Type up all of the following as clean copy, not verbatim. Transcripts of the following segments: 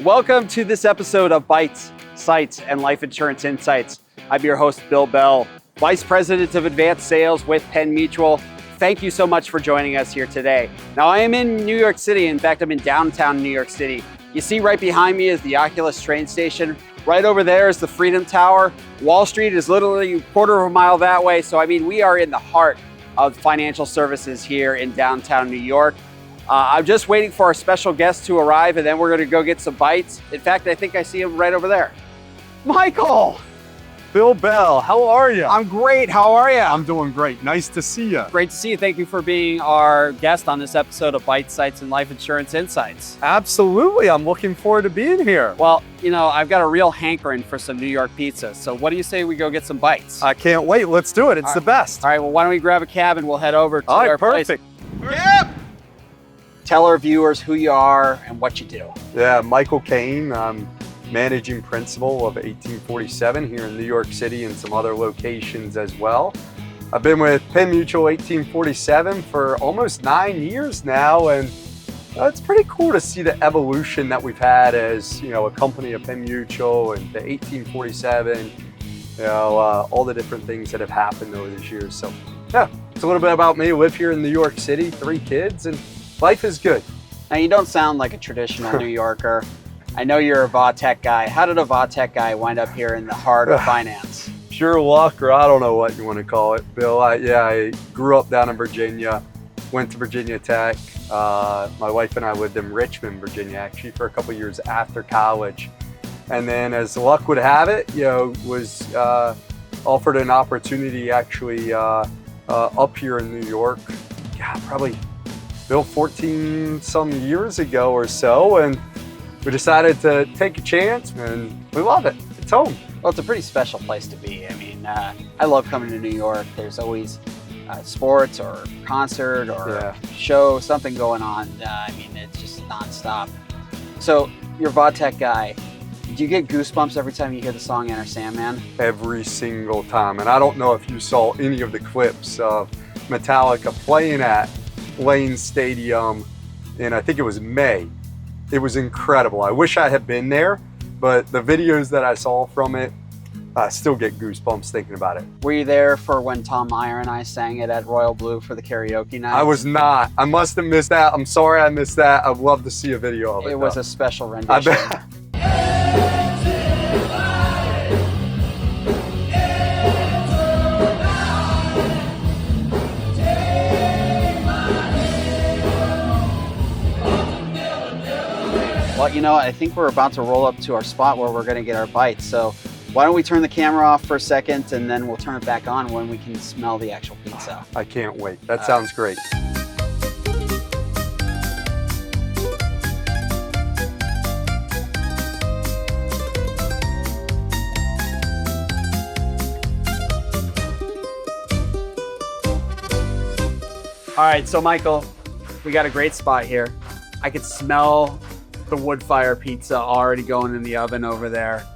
Welcome to this episode of Bites, Sites, and Life Insurance Insights. I'm your host, Bill Bell, Vice President of Advanced Sales with Penn Mutual. Thank you so much for joining us here today. Now, I am in New York City. In fact, I'm in downtown New York City. You see right behind me is the Oculus train station. Right over there is the Freedom Tower. Wall Street is literally a quarter of a mile that way. So, we are in the heart of financial services here in downtown New York. I'm just waiting for our special guest to arrive, and then we're going to go get some bites. In fact, I think I see him right over there. Michael! Bill Bell, how are you? I'm great. How are you? I'm doing great. Nice to see you. Great to see you. Thank you for being our guest on this episode of Bites, Sites, and Life Insurance Insights. Absolutely. I'm looking forward to being here. Well, I've got a real hankering for some New York pizza. So what do you say we go get some bites? I can't wait. Let's do it. It's the best. All right. Well, why don't we grab a cab and we'll head over to our perfect. place. Yep. Tell our viewers who you are and what you do. Yeah, Michael Kane. I'm managing principal of 1847 here in New York City and some other locations as well. I've been with Penn Mutual 1847 for almost 9 years now, and it's pretty cool to see the evolution that we've had as a company of Penn Mutual and the 1847. All the different things that have happened over these years. So yeah, it's a little bit about me. I live here in New York City, 3 kids, and life is good. Now, you don't sound like a traditional New Yorker. I know you're a VaTech guy. How did a VaTech guy wind up here in the heart of finance? Pure luck, or I don't know what you want to call it, Bill. I grew up down in Virginia, went to Virginia Tech. My wife and I lived in Richmond, Virginia, actually, for a couple years after college. And then, as luck would have it, was offered an opportunity actually up here in New York. Yeah, probably Bill 14 some years ago or so, and we decided to take a chance, and we love it. It's home. Well, it's a pretty special place to be. I love coming to New York. There's always sports or concert or show, something going on. It's just nonstop. So you're a VaTech guy. Do you get goosebumps every time you hear the song Enter Sandman? Every single time. And I don't know if you saw any of the clips of Metallica playing at Lane Stadium in, I think it was May. It was incredible. I wish I had been there, but the videos that I saw from it, I still get goosebumps thinking about it. Were you there for when Tom Meyer and I sang it at Royal Blue for the karaoke night? I was not. I must have missed that. I'm sorry I missed that. I'd love to see a video of it. It was a special rendition. I bet. Well, I think we're about to roll up to our spot where we're going to get our bites. So why don't we turn the camera off for a second, and then we'll turn it back on when we can smell the actual pizza. I can't wait. That sounds great. All right, so Michael, we got a great spot here. I could smell the wood fire pizza already going in the oven over there.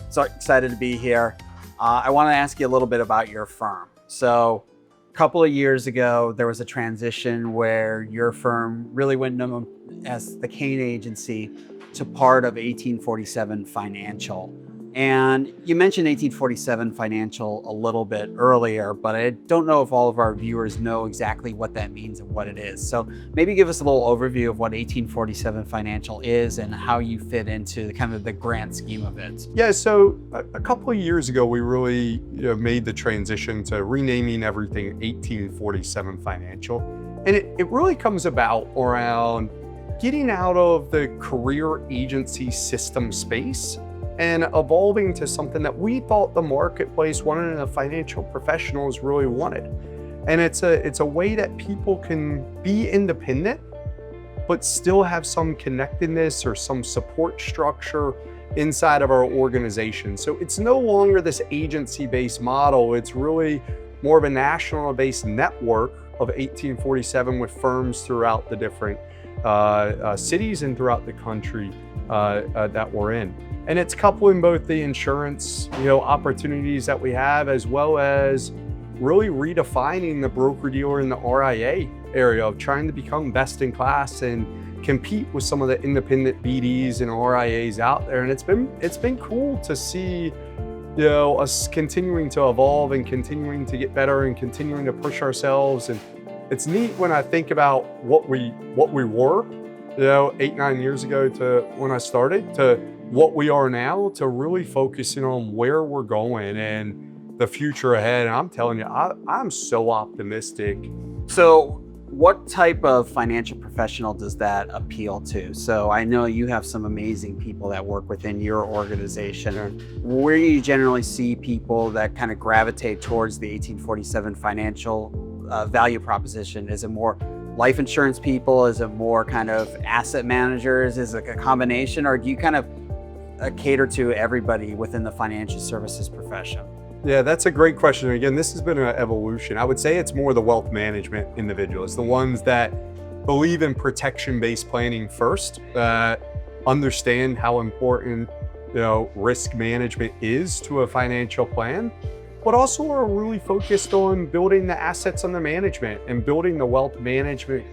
So excited to be here. I want to ask you a little bit about your firm. So a couple of years ago, there was a transition where your firm really went known as the Kane Agency to part of 1847 Financial. And you mentioned 1847 Financial a little bit earlier, but I don't know if all of our viewers know exactly what that means and what it is. So maybe give us a little overview of what 1847 Financial is and how you fit into kind of the grand scheme of it. Yeah, so a couple of years ago, we really made the transition to renaming everything 1847 Financial. And it really comes about around getting out of the career agency system space and evolving to something that we thought the marketplace wanted and the financial professionals really wanted. And it's a way that people can be independent, but still have some connectedness or some support structure inside of our organization. So it's no longer this agency-based model. It's really more of a national-based network of 1847 with firms throughout the different cities and throughout the country that we're in. And it's coupling both the insurance, opportunities that we have, as well as really redefining the broker-dealer and the RIA area of trying to become best in class and compete with some of the independent BDs and RIAs out there. And it's been cool to see, us continuing to evolve and continuing to get better and continuing to push ourselves. And it's neat when I think about what we were, 8-9 years ago to when I started to what we are now, to really focusing on where we're going and the future ahead. And I'm telling you, I'm so optimistic. So what type of financial professional does that appeal to? So I know you have some amazing people that work within your organization. Where do you generally see people that kind of gravitate towards the 1847 financial value proposition? Is it more life insurance people? Is it more kind of asset managers? Is it a combination? Or do you kind of cater to everybody within the financial services profession? Yeah, that's a great question. Again, this has been an evolution. I would say it's more the wealth management individuals, the ones that believe in protection-based planning first, understand how important, risk management is to a financial plan, but also are really focused on building the assets under management and building the wealth management,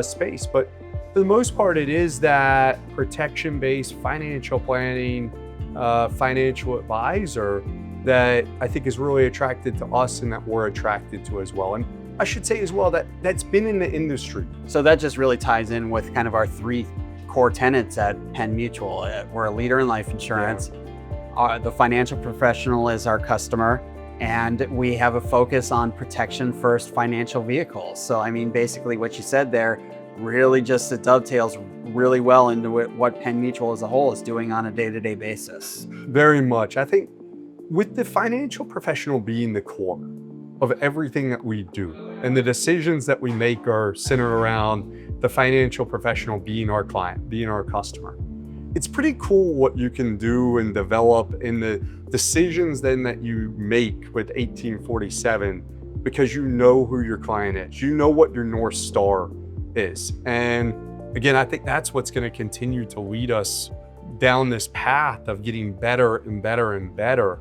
space. But for the most part, it is that protection-based financial planning, financial advisor that I think is really attracted to us and that we're attracted to as well. And I should say as well that that's been in the industry. So that just really ties in with kind of our 3 core tenets at Penn Mutual. We're a leader in life insurance. Yeah. The financial professional is our customer, and we have a focus on protection first financial vehicles. So I mean, basically what you said there really just it dovetails really well into what Penn Mutual as a whole is doing on a day-to-day basis. Very much. I think with the financial professional being the core of everything that we do, and the decisions that we make are centered around the financial professional being our client, being our customer. It's pretty cool what you can do and develop in the decisions then that you make with 1847, because you know who your client is, you know what your North Star is. And again, I think that's what's going to continue to lead us down this path of getting better and better and better,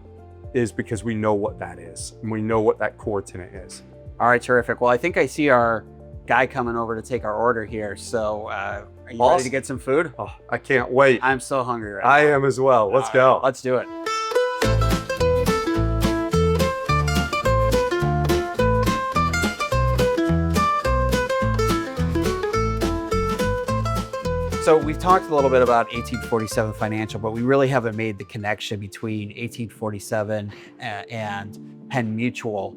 is because we know what that is and we know what that core tenet is. All right, terrific. Well, I think I see our guy coming over to take our order here. So are you ready to get some food? Oh, I can't wait. I'm so hungry right now. I am as well. Let's go. Let's do it. So we've talked a little bit about 1847 financial, but we really haven't made the connection between 1847 and Penn Mutual.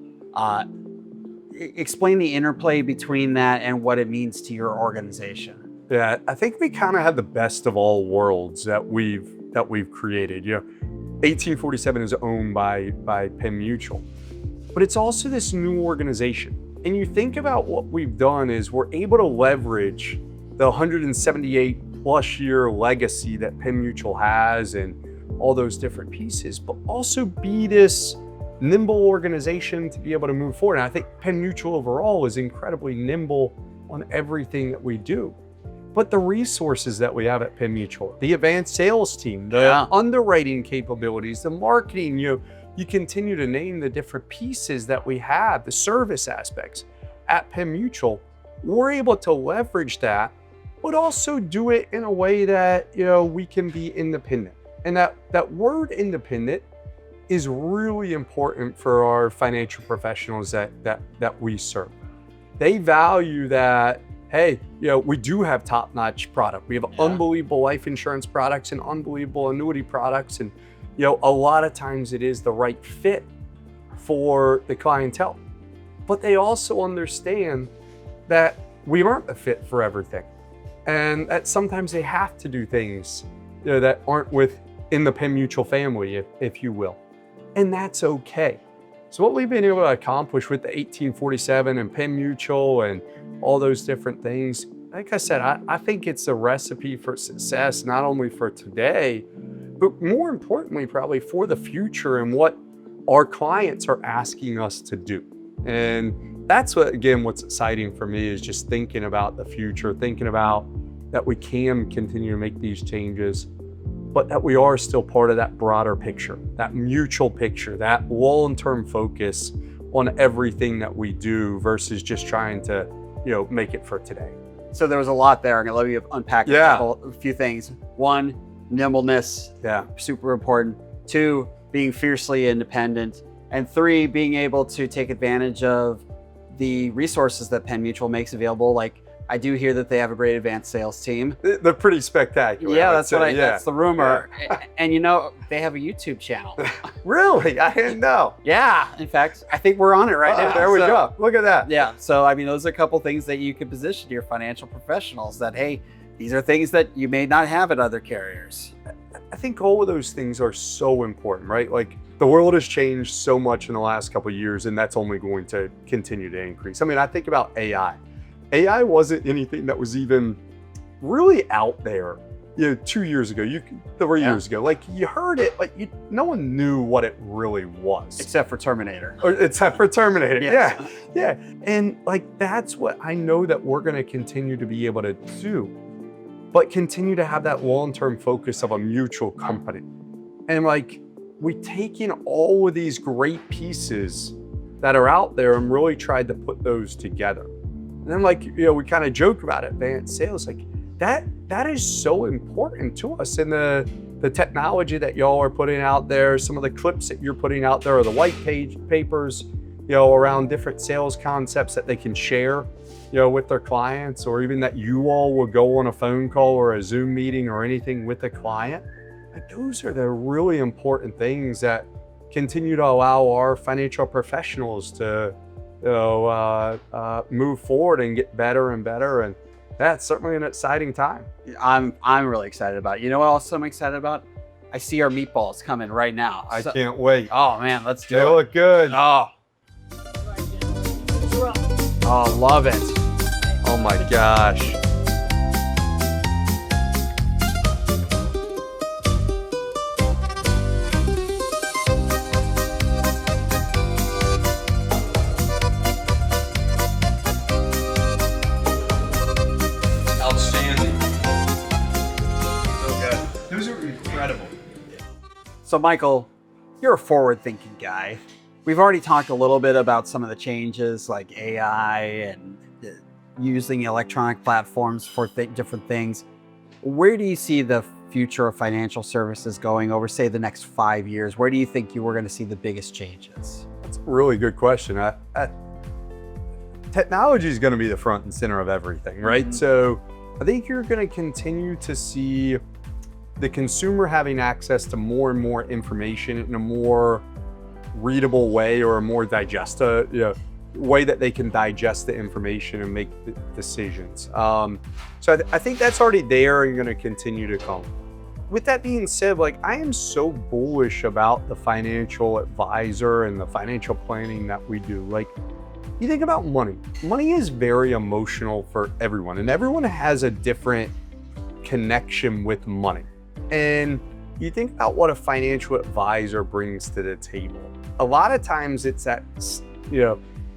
Explain the interplay between that and what it means to your organization. Yeah, I think we kind of have the best of all worlds that we've created. 1847 is owned by Penn Mutual, but it's also this new organization. And you think about what we've done is we're able to leverage the 178 plus year legacy that Penn Mutual has and all those different pieces, but also be this nimble organization to be able to move forward. And I think Penn Mutual overall is incredibly nimble on everything that we do. But the resources that we have at Penn Mutual, the advanced sales team, the underwriting capabilities, the marketing, you continue to name the different pieces that we have, the service aspects at Penn Mutual, we're able to leverage that, but also do it in a way that, we can be independent. And that word independent is really important for our financial professionals that we serve. They value that, hey, we do have top-notch product. We have unbelievable life insurance products and unbelievable annuity products. And, a lot of times it is the right fit for the clientele. But they also understand that we aren't the fit for everything. And that sometimes they have to do things that aren't within the Penn Mutual family, if you will. And that's okay. So what we've been able to accomplish with the 1847 and Penn Mutual and all those different things, like I said, I think it's a recipe for success, not only for today, but more importantly, probably for the future and what our clients are asking us to do. And that's what's exciting for me is just thinking about the future, thinking about that we can continue to make these changes, but that we are still part of that broader picture, that mutual picture, that long-term focus on everything that we do versus just trying to, make it for today. So there was a lot there. I'm gonna let me unpack a few things. One, nimbleness, super important. Two, being fiercely independent. And three, being able to take advantage of the resources that Penn Mutual makes available. Like, I do hear that they have a great advanced sales team. They're pretty spectacular. Yeah, that's that's the rumor. Yeah. And you know, they have a YouTube channel. Really? I didn't know. Yeah, in fact, I think we're on it right now. There we go. Look at that. Yeah, so I mean, those are a couple things that you could position to your financial professionals that, hey, these are things that you may not have at other carriers. I think all of those things are so important, right? Like, the world has changed so much in the last couple of years, and that's only going to continue to increase. I mean, I think about AI. AI wasn't anything that was even really out there, 2 years ago, 3 years ago. Like, you heard it, like no one knew what it really was. Except for Terminator. Except for Terminator, yes. yeah. And like, that's what I know that we're gonna continue to be able to do, but continue to have that long-term focus of a mutual company. And like, we've taken all of these great pieces that are out there and really tried to put those together. And then, like, we kind of joke about advanced sales, like that is so important to us. And the technology that y'all are putting out there, some of the clips that you're putting out there, or the white papers, around different sales concepts that they can share, with their clients, or even that you all will go on a phone call or a Zoom meeting or anything with a client. Like, those are the really important things that continue to allow our financial professionals to move forward and get better and better. And that's certainly an exciting time. I'm really excited about it. You know what else I'm excited about? I see our meatballs coming right now. I can't wait. Oh man, let's do it. They look good. Oh, love it. Oh my gosh. So Michael, you're a forward-thinking guy. We've already talked a little bit about some of the changes like AI and using electronic platforms for different things. Where do you see the future of financial services going over, say, the next 5 years? Where do you think we're going to see the biggest changes? That's a really good question. Technology is going to be the front and center of everything, right? Mm-hmm. So I think you're going to continue to see the consumer having access to more and more information in a more readable way, or a more way that they can digest the information and make the decisions. So I think that's already there and going to continue to come. With that being said, like, I am so bullish about the financial advisor and the financial planning that we do. Like, you think about money. Money is very emotional for everyone, and everyone has a different connection with money. And you think about what a financial advisor brings to the table. A lot of times it's that,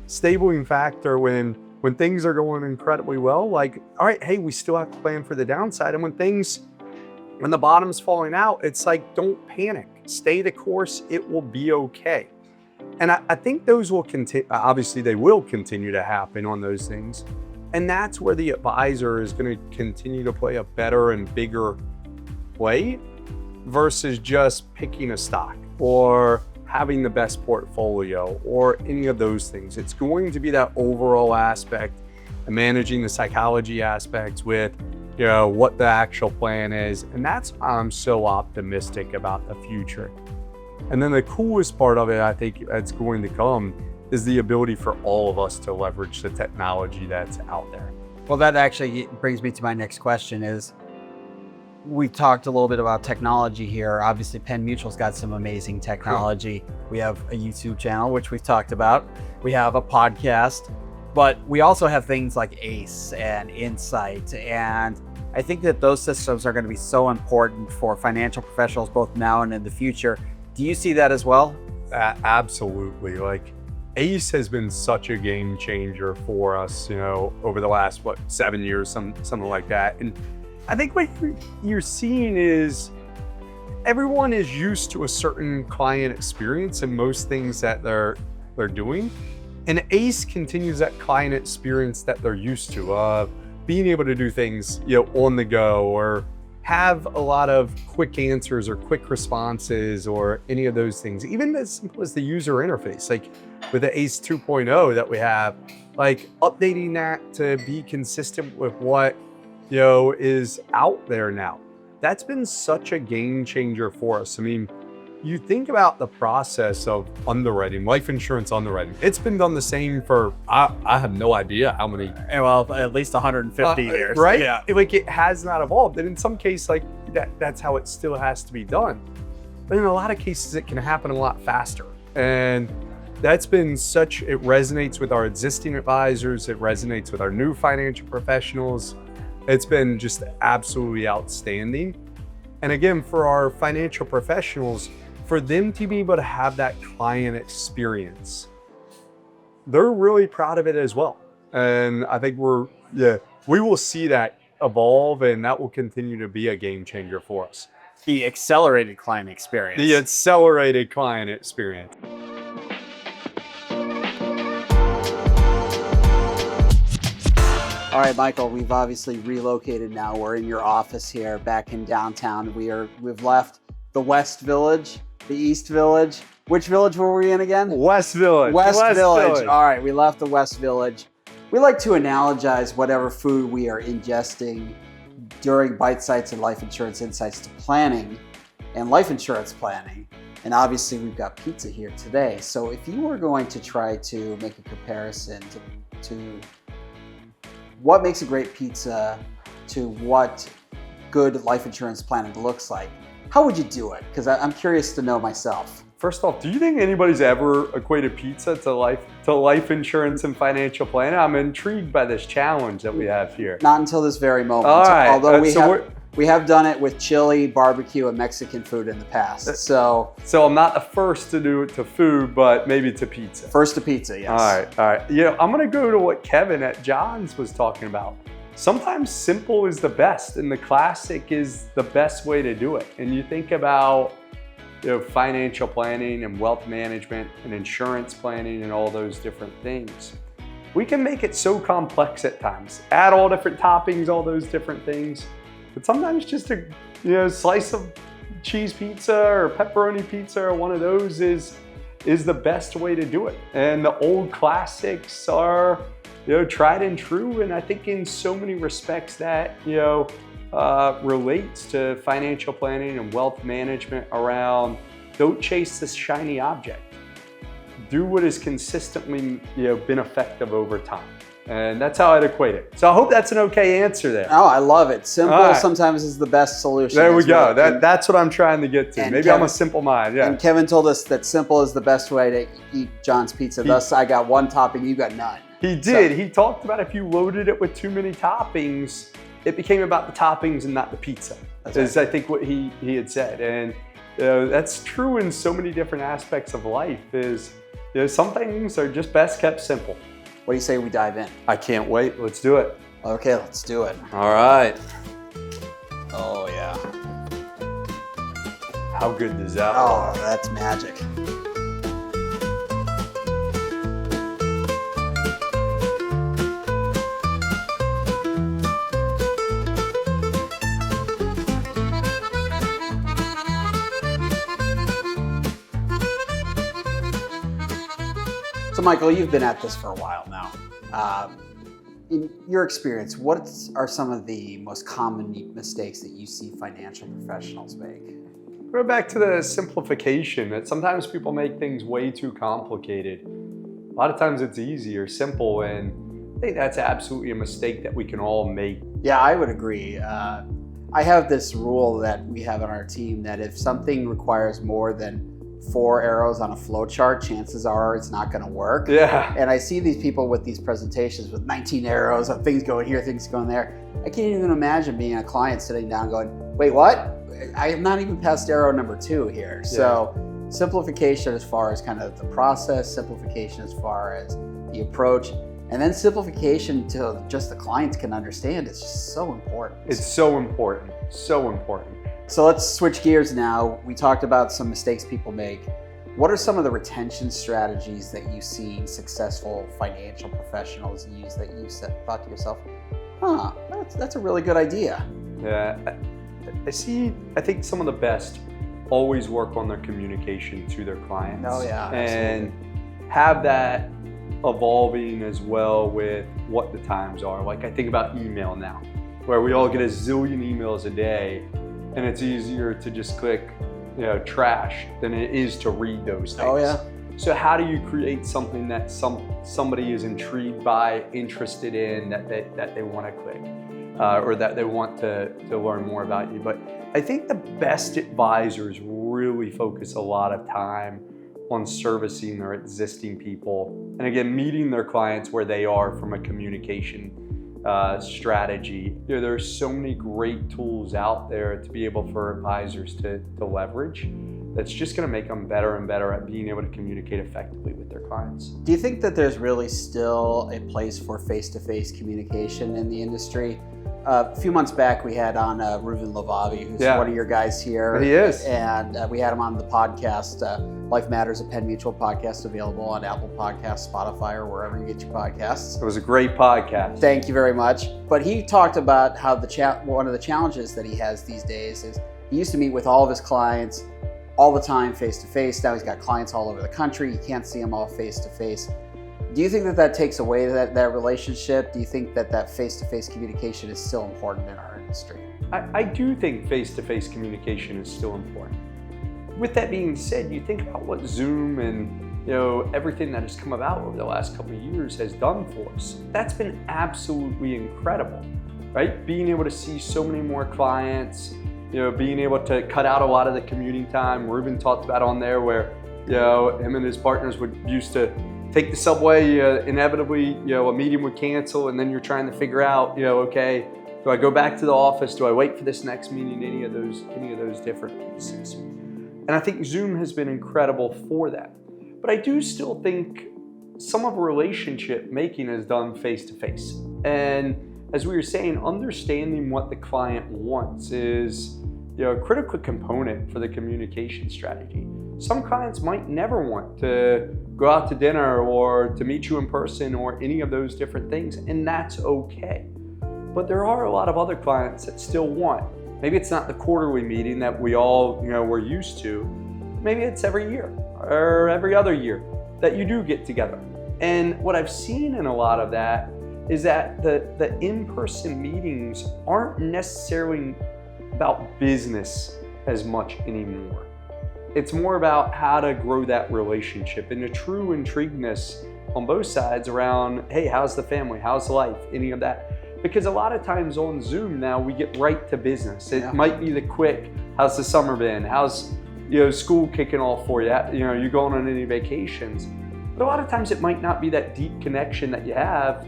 stabling factor when things are going incredibly well. Like, all right, hey, we still have to plan for the downside. And when the bottom's falling out, it's like, don't panic. Stay the course. It will be okay. And I think those will continue. Obviously, they will continue to happen on those things. And that's where the advisor is going to continue to play a better and bigger play versus just picking a stock or having the best portfolio or any of those things. It's going to be that overall aspect and managing the psychology aspects with, what the actual plan is. And that's why I'm so optimistic about the future. And then the coolest part of it, I think that's going to come, is the ability for all of us to leverage the technology that's out there. Well, that actually brings me to my next question is, we talked a little bit about technology here. Obviously, Penn Mutual's got some amazing technology. Cool. We have a YouTube channel, which we've talked about. We have a podcast, but we also have things like ACE and Insight. And I think that those systems are going to be so important for financial professionals, both now and in the future. Do you see that as well? Absolutely. Like, ACE has been such a game changer for us, over the last, 7 years, something like that. And I think what you're seeing is everyone is used to a certain client experience in most things that they're doing. And ACE continues that client experience that they're used to. being able to do things, on the go, or have a lot of quick answers or quick responses or any of those things, even as simple as the user interface, like with the ACE 2.0 that we have, like updating that to be consistent with what, is out there now. That's been such a game changer for us. I mean, you think about the process of underwriting, life insurance underwriting. It's been done the same for, I have no idea how many. Well, at least 150 years. Right? Yeah. Like it has not evolved. And in some cases, like that's how it still has to be done. But in a lot of cases, it can happen a lot faster. And that's been it resonates with our existing advisors. It resonates with our new financial professionals. It's been just absolutely outstanding. And again, for our financial professionals, for them to be able to have that client experience, they're really proud of it as well. And I think we will see that evolve, and that will continue to be a game changer for us. The accelerated client experience. The accelerated client experience. All right, Michael, we've obviously relocated now. We're in your office here back in downtown. We've left the West Village, the East Village. Which village were we in again? West Village. West Village. All right, we left the West Village. We like to analogize whatever food we are ingesting during Bite Sites and Life Insurance Insights to planning and life insurance planning. And obviously we've got pizza here today. So if you were going to try to make a comparison to what makes a great pizza to what good life insurance planning looks like, how would you do it? Because I'm curious to know myself. First off, do you think anybody's ever equated pizza to life insurance and financial planning? I'm intrigued by this challenge that we have here. Not until this very moment. All right. Although we have done it with chili, barbecue, and Mexican food in the past. So I'm not the first to do it to food, but maybe to pizza. First to pizza, yes. All right. I'm gonna go to what Kevin at John's was talking about. Sometimes simple is the best, and the classic is the best way to do it. And you think about financial planning and wealth management and insurance planning and all those different things. We can make it so complex at times, add all different toppings, all those different things. But sometimes just a slice of cheese pizza or pepperoni pizza or one of those is the best way to do it. And the old classics are tried and true. And I think in so many respects that relates to financial planning and wealth management around don't chase this shiny object. Do what has consistently been effective over time. And that's how I'd equate it. So I hope that's an okay answer there. Oh, I love it. Simple sometimes is the best solution. There we go. That's what I'm trying to get to. Maybe I'm a simple mind. Yeah. And Kevin told us that simple is the best way to eat John's pizza. Thus, I got one topping, you got none. He did. He talked about if you loaded it with too many toppings, it became about the toppings and not the pizza. That's right. I think what he had said. And that's true in so many different aspects of life is some things are just best kept simple. What do you say we dive in? I can't wait. Let's do it. Okay, let's do it. All right. Oh, yeah. How good does that look? Oh, that's magic. So Michael, you've been at this for a while now. In your experience, what are some of the most common mistakes that you see financial professionals make? Go back to the simplification, that sometimes people make things way too complicated. A lot of times it's easy or simple, and I think that's absolutely a mistake that we can all make. Yeah, I would agree. I have this rule that we have on our team that if something requires more than 4 arrows on a flow chart, chances are it's not going to work. Yeah. And I see these people with these presentations with 19 arrows of things going here, things going there. I can't even imagine being a client sitting down going, wait, what? I have not even passed arrow number 2 here. Yeah. So simplification as far as kind of the process, simplification as far as the approach, and then simplification to just the clients can understand. It's just so important. It's so important, so important. So let's switch gears now. We talked about some mistakes people make. What are some of the retention strategies that you've seen successful financial professionals use that you thought to yourself, Huh, that's a really good idea. Yeah, I think some of the best always work on their communication to their clients. Oh yeah, and have that evolving as well with what the times are. Like I think about email now, where we all get a zillion emails a day, and it's easier to just click, trash than it is to read those things. Oh yeah. So how do you create something that somebody is intrigued by, interested in, that they want to click, or that they want to learn more about you? But I think the best advisors really focus a lot of time on servicing their existing people, and again, meeting their clients where they are from a communication strategy. There's so many great tools out there to be able for advisors to leverage. That's just going to make them better and better at being able to communicate effectively with their clients. Do you think that there's really still a place for face-to-face communication in the industry? A few months back, we had on Reuven Lavavi, who's one of your guys here. He is. And we had him on the podcast, Life Matters, a Penn Mutual podcast, available on Apple Podcasts, Spotify, or wherever you get your podcasts. It was a great podcast. Thank you very much. But he talked about how one of the challenges that he has these days is he used to meet with all of his clients all the time face-to-face. Now he's got clients all over the country. You can't see them all face-to-face. Do you think that takes away that relationship? Do you think that face-to-face communication is still important in our industry? I do think face-to-face communication is still important. With that being said, you think about what Zoom and everything that has come about over the last couple of years has done for us. That's been absolutely incredible, right? Being able to see so many more clients, being able to cut out a lot of the commuting time. Reuven talked about on there where him and his partners used to take the subway, inevitably, a meeting would cancel, and then you're trying to figure out, okay, do I go back to the office? Do I wait for this next meeting? Any of those different pieces. And I think Zoom has been incredible for that. But I do still think some of relationship making is done face to face. And as we were saying, understanding what the client wants is a critical component for the communication strategy. Some clients might never want to go out to dinner or to meet you in person or any of those different things, and that's okay. But there are a lot of other clients that still want. Maybe it's not the quarterly meeting that we all we're used to. Maybe it's every year or every other year that you do get together. And what I've seen in a lot of that is that the in-person meetings aren't necessarily about business as much anymore. It's more about how to grow that relationship and the true intrigueness on both sides around, hey, how's the family? How's life? Any of that. Because a lot of times on Zoom now, we get right to business. It might be the quick, how's the summer been? How's school kicking off for you? You going on any vacations? But a lot of times it might not be that deep connection that you have,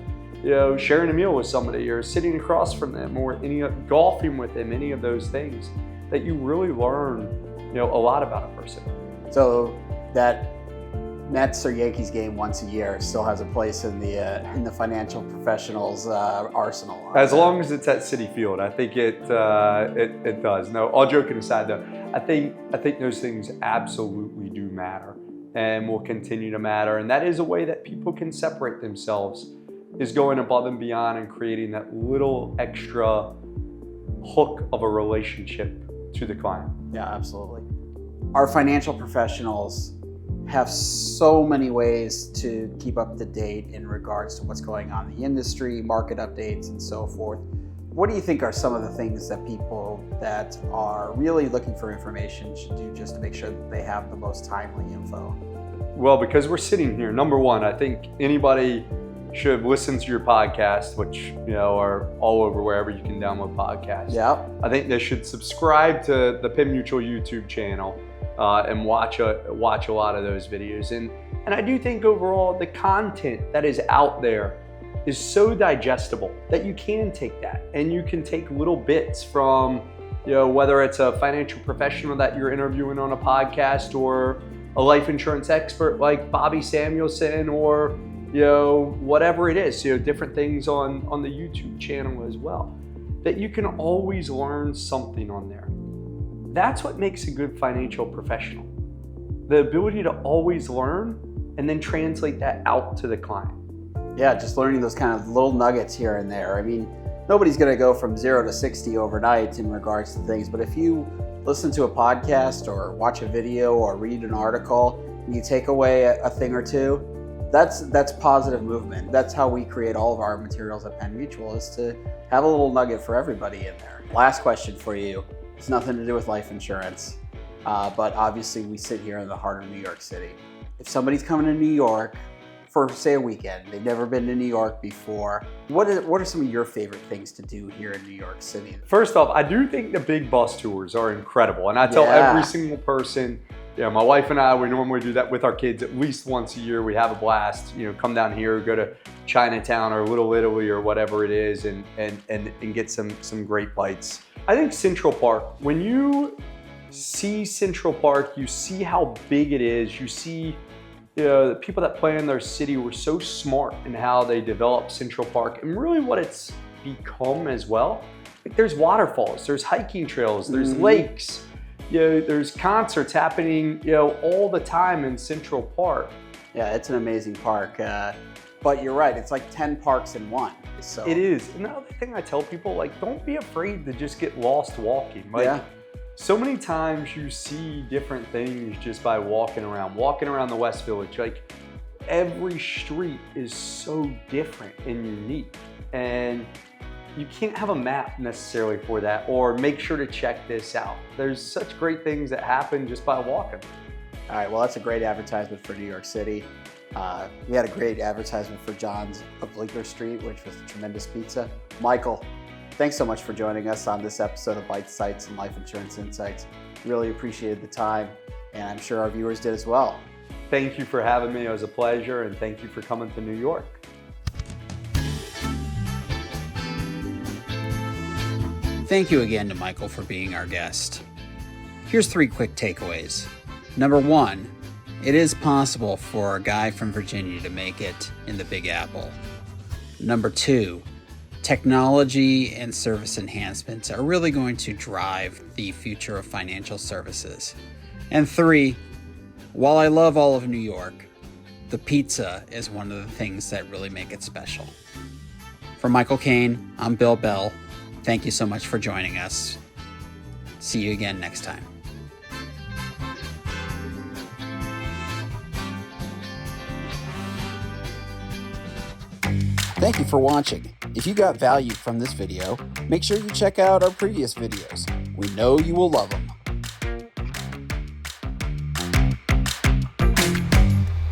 sharing a meal with somebody or sitting across from them or golfing with them, any of those things that you really learn a lot about a person. So that Mets or Yankees game once a year still has a place in the financial professionals' arsenal. As long as it's at Citi Field, I think it does. No, all joking aside though, I think those things absolutely do matter and will continue to matter. And that is a way that people can separate themselves, is going above and beyond and creating that little extra hook of a relationship to the client. Yeah, absolutely. Our financial professionals have so many ways to keep up to date in regards to what's going on in the industry, market updates, and so forth. What do you think are some of the things that people that are really looking for information should do just to make sure that they have the most timely info? Well, because we're sitting here, number one, I think anybody should listen to your podcast, which are all over wherever you can download podcasts. Yeah. I think they should subscribe to the Penn Mutual YouTube channel and watch a lot of those videos. And I do think overall the content that is out there is so digestible that you can take that and you can take little bits from whether it's a financial professional that you're interviewing on a podcast or a life insurance expert like Bobby Samuelson or whatever it is, different things on the YouTube channel as well, that you can always learn something on there. That's what makes a good financial professional. The ability to always learn and then translate that out to the client. Yeah, just learning those kind of little nuggets here and there. I mean, nobody's going to go from 0 to 60 overnight in regards to things, but if you listen to a podcast or watch a video or read an article and you take away a thing or two, that's positive movement. That's how we create all of our materials at Penn Mutual, is to have a little nugget for everybody in there. Last question for you. It's nothing to do with life insurance, but obviously we sit here in the heart of New York City. If somebody's coming to New York for, say, a weekend, they've never been to New York before, what are some of your favorite things to do here in New York City? First off, I do think the big bus tours are incredible. And I tell every single person, my wife and I, we normally do that with our kids at least once a year. We have a blast, come down here, go to Chinatown or Little Italy or whatever it is, and get some great bites. I think Central Park, when you see Central Park, you see how big it is, you see the people that play in their city were so smart in how they developed Central Park and really what it's become as well. Like, there's waterfalls, there's hiking trails, there's lakes, there's concerts happening, all the time in Central Park. Yeah, it's an amazing park. But you're right, it's like 10 parks in one. So it is. And the other thing I tell people, don't be afraid to just get lost walking. So many times you see different things just by walking around the West Village. Every street is so different and unique. And you can't have a map necessarily for that, or make sure to check this out. There's such great things that happen just by walking. All right, well, that's a great advertisement for New York City. We had a great advertisement for John's of Bleecker Street, which was a tremendous pizza. Michael, thanks so much for joining us on this episode of Bite Sites and Life Insurance Insights. Really appreciated the time, and I'm sure our viewers did as well. Thank you for having me. It was a pleasure, and thank you for coming to New York. Thank you again to Michael for being our guest. Here's 3 quick takeaways. Number 1, it is possible for a guy from Virginia to make it in the Big Apple. Number 2, technology and service enhancements are really going to drive the future of financial services. And 3, while I love all of New York, the pizza is one of the things that really make it special. For Michael Kane, I'm Bill Bell. Thank you so much for joining us. See you again next time. Thank you for watching. If you got value from this video, make sure you check out our previous videos. We know you will love them.